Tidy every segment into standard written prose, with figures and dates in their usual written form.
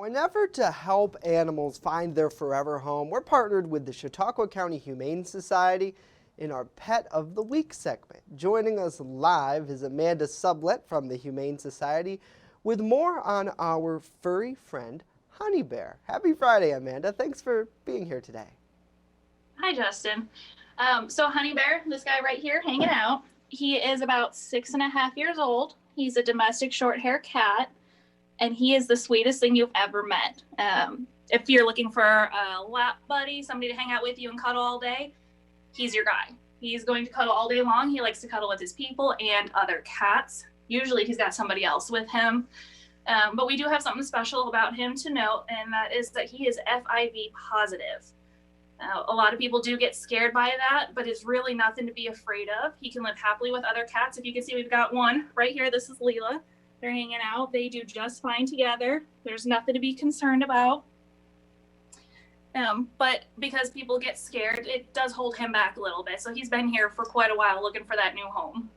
In an effort to help animals find their forever home, we're partnered with the Chautauqua County Humane Society in our Pet of the Week segment. Joining us live is Amanda Sublett from the Humane Society with more on our furry friend, Honey Bear. Happy Friday, Amanda. Thanks for being here today. Hi, Justin. So Honey Bear, this guy right here hanging out, he is about 6.5 years old. He's a domestic short hair cat, and he is the sweetest thing you've ever met. If you're looking for a lap buddy, somebody to hang out with you and cuddle all day, he's your guy. He's going to cuddle all day long. He likes to cuddle with his people and other cats. Usually he's got somebody else with him. But we do have something special about him to note, and that is that he is FIV positive. A lot of people do get scared by that, but it's really nothing to be afraid of. He can live happily with other cats. If you can see, we've got one right here. This is Leela. They're hanging out. They do just fine together. There's nothing to be concerned about. But because people get scared, it does hold him back a little bit. So he's been here for quite a while looking for that new home.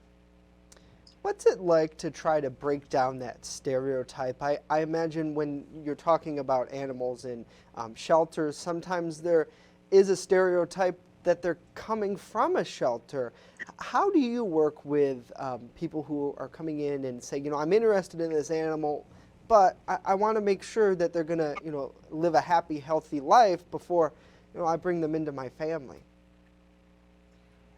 What's it like to try to break down that stereotype? I imagine when you're talking about animals in shelters, sometimes there is a stereotype that they're coming from a shelter. How do you work with people who are coming in and say, I'm interested in this animal, but I want to make sure that they're going to, live a happy, healthy life before, I bring them into my family?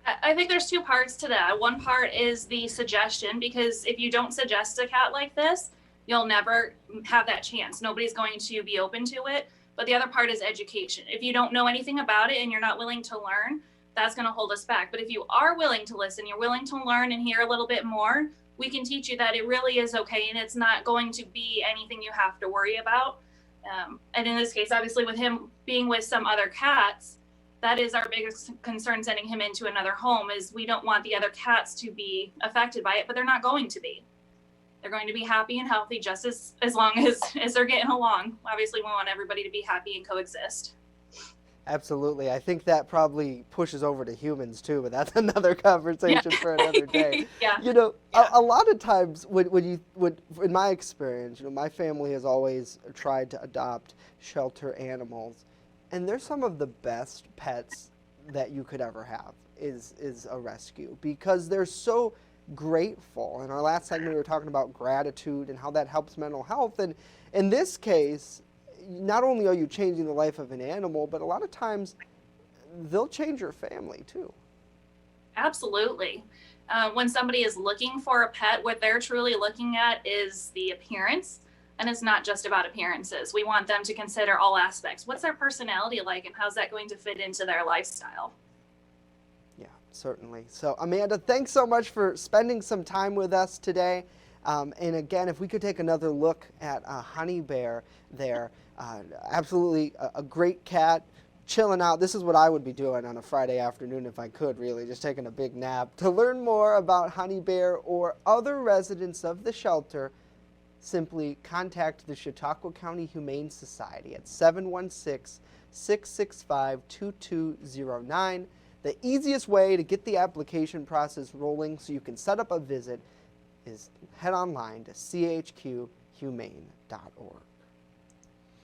I think there's two parts to that. One part is the suggestion, because if you don't suggest a cat like this, you'll never have that chance. Nobody's going to be open to it. But the other part is education. If you don't know anything about it and you're not willing to learn, that's going to hold us back. But if you are willing to listen, you're willing to learn and hear a little bit more, we can teach you that it really is okay and it's not going to be anything you have to worry about. And in this case, obviously with him being with some other cats, that is our biggest concern sending him into another home, is we don't want the other cats to be affected by it, but they're not going to be. They're going to be happy and healthy just as long as they're getting along. Obviously, we want everybody to be happy and coexist. Absolutely. I think that probably pushes over to humans too, but that's another conversation for another day. Yeah. A lot of times when in my experience, my family has always tried to adopt shelter animals, and they're some of the best pets that you could ever have is a rescue, because they're so grateful. In our last segment, we were talking about gratitude and how that helps mental health. And in this case, not only are you changing the life of an animal, but a lot of times they'll change your family too. Absolutely. When somebody is looking for a pet, what they're truly looking at is the appearance. And it's not just about appearances. We want them to consider all aspects. What's their personality like, and how's that going to fit into their lifestyle? Yeah, certainly. So Amanda, thanks so much for spending some time with us today. And again, if we could take another look at Honey Bear there, absolutely a great cat, chilling out. This is what I would be doing on a Friday afternoon if I could, really, just taking a big nap. To learn more about Honey Bear or other residents of the shelter, simply contact the Chautauqua County Humane Society at 716-665-2209. The easiest way to get the application process rolling so you can set up a visit is head online to chqhumane.org.